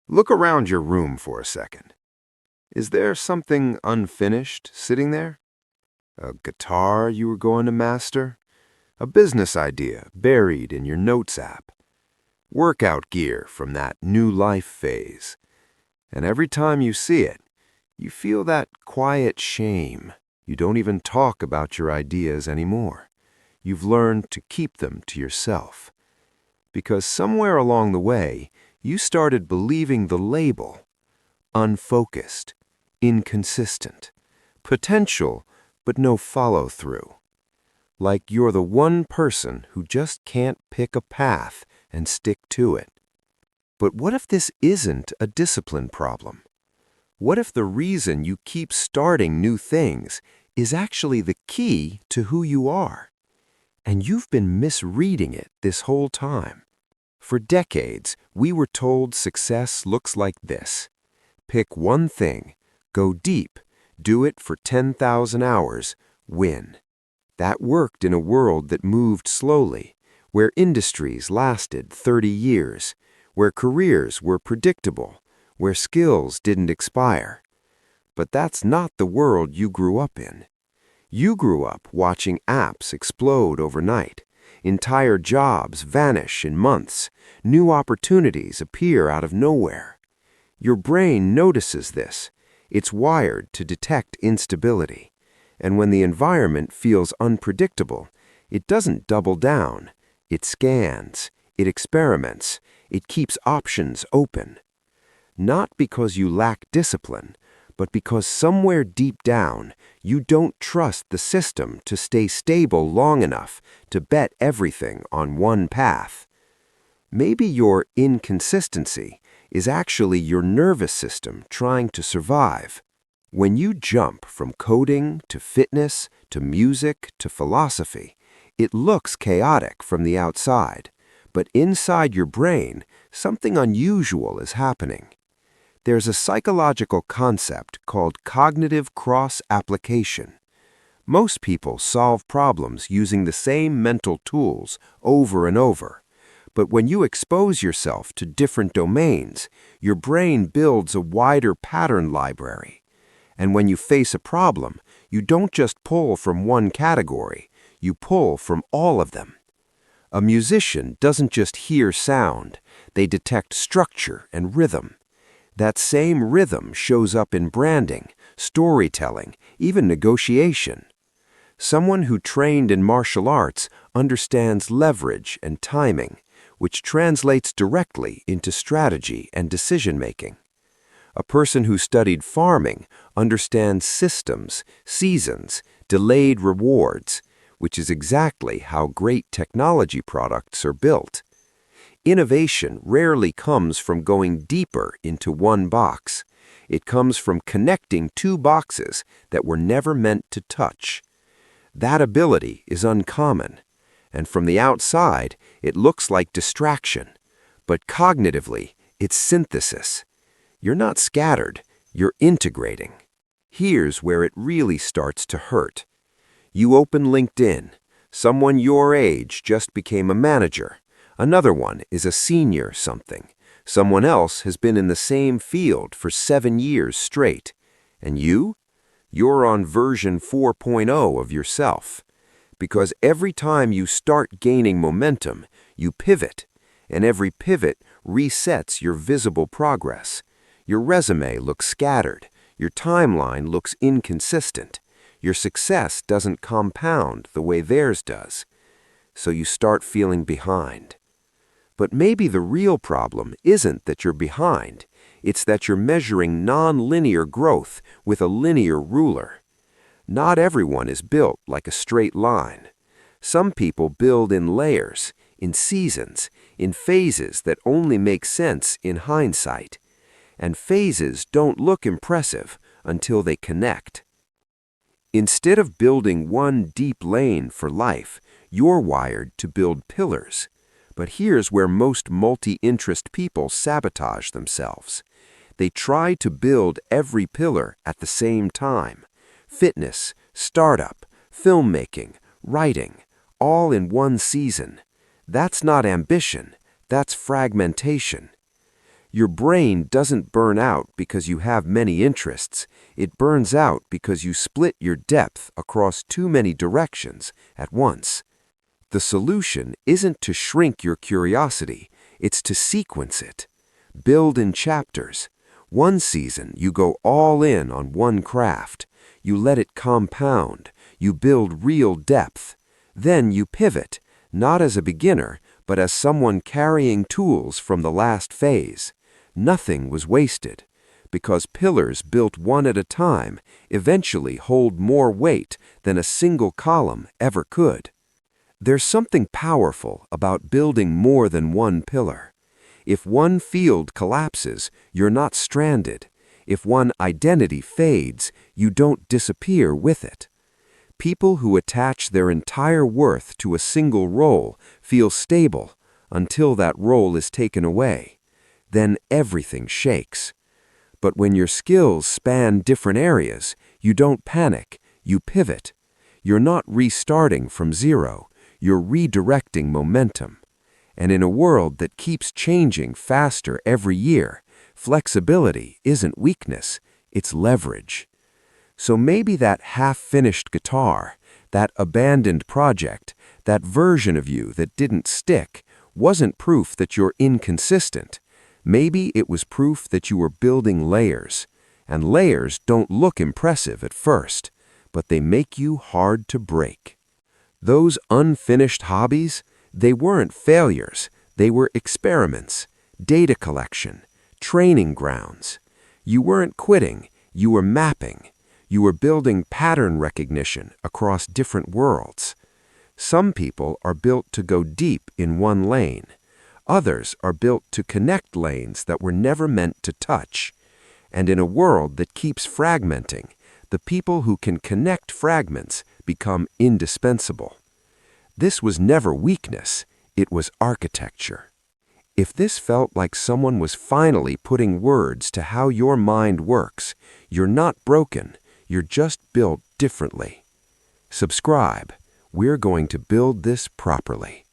Look around your room for a second. Is there something unfinished sitting there? A guitar you were going to master? A business idea buried in your notes app? Workout gear from that new life phase? And every time you see it, you feel that quiet shame. You don't even talk about your ideas anymore. You've learned to keep them to yourself. Because somewhere along the way, you started believing the label: unfocused, inconsistent, potential, but no follow-through. Like you're the one person who just can't pick a path and stick to it. But what if this isn't a discipline problem? What if the reason you keep starting new things is actually the key to who you are? And you've been misreading it this whole time. For decades, we were told success looks like this. Pick one thing, go deep, do it for 10,000 hours, win. That worked in a world that moved slowly, where industries lasted 30 years, where careers were predictable, where skills didn't expire. But that's not the world you grew up in. You grew up watching apps explode overnight, entire jobs vanish in months, new opportunities appear out of nowhere. Your brain notices this. It's wired to detect instability. And when the environment feels unpredictable, it doesn't double down. It scans, it experiments, it keeps options open. Not because you lack discipline, but because somewhere deep down, you don't trust the system to stay stable long enough to bet everything on one path. Maybe your inconsistency is actually your nervous system trying to survive. When you jump from coding to fitness to music to philosophy, it looks chaotic from the outside, but inside your brain, something unusual is happening. There's a psychological concept called cognitive cross-application. Most people solve problems using the same mental tools over and over. But when you expose yourself to different domains, your brain builds a wider pattern library. And when you face a problem, you don't just pull from one category, you pull from all of them. A musician doesn't just hear sound, they detect structure and rhythm. That same rhythm shows up in branding, storytelling, even negotiation. Someone who trained in martial arts understands leverage and timing, which translates directly into strategy and decision-making. A person who studied farming understands systems, seasons, delayed rewards, which is exactly how great technology products are built. Innovation rarely comes from going deeper into one box. It comes from connecting two boxes that were never meant to touch. That ability is uncommon, and from the outside, it looks like distraction. But cognitively, it's synthesis. You're not scattered, you're integrating. Here's where it really starts to hurt. You open LinkedIn. Someone your age just became a manager. Another one is a senior something. Someone else has been in the same field for 7 years straight. And you? You're on version 4.0 of yourself. Because every time you start gaining momentum, you pivot. And every pivot resets your visible progress. Your resume looks scattered. Your timeline looks inconsistent. Your success doesn't compound the way theirs does. So you start feeling behind. But maybe the real problem isn't that you're behind. It's that you're measuring non-linear growth with a linear ruler. Not everyone is built like a straight line. Some people build in layers, in seasons, in phases that only make sense in hindsight. And phases don't look impressive until they connect. Instead of building one deep lane for life, you're wired to build pillars. But here's where most multi-interest people sabotage themselves. They try to build every pillar at the same time. Fitness, startup, filmmaking, writing, all in one season. That's not ambition, that's fragmentation. Your brain doesn't burn out because you have many interests. It burns out because you split your depth across too many directions at once. The solution isn't to shrink your curiosity, it's to sequence it. Build in chapters. One season, you go all in on one craft. You let it compound. You build real depth. Then you pivot, not as a beginner, but as someone carrying tools from the last phase. Nothing was wasted, because pillars built one at a time eventually hold more weight than a single column ever could. There's something powerful about building more than one pillar. If one field collapses, you're not stranded. If one identity fades, you don't disappear with it. People who attach their entire worth to a single role feel stable until that role is taken away. Then everything shakes. But when your skills span different areas, you don't panic, you pivot. You're not restarting from zero, you're redirecting momentum. And in a world that keeps changing faster every year, flexibility isn't weakness, it's leverage. So maybe that half-finished guitar, that abandoned project, that version of you that didn't stick, wasn't proof that you're inconsistent. Maybe it was proof that you were building layers. And layers don't look impressive at first, but they make you hard to break. Those unfinished hobbies, they weren't failures, they were experiments, data collection, training grounds. You weren't quitting, you were mapping. You were building pattern recognition across different worlds. Some people are built to go deep in one lane. Others are built to connect lanes that were never meant to touch. And in a world that keeps fragmenting, the people who can connect fragments become indispensable. This was never weakness, it was architecture. If this felt like someone was finally putting words to how your mind works, you're not broken, you're just built differently. Subscribe. We're going to build this properly.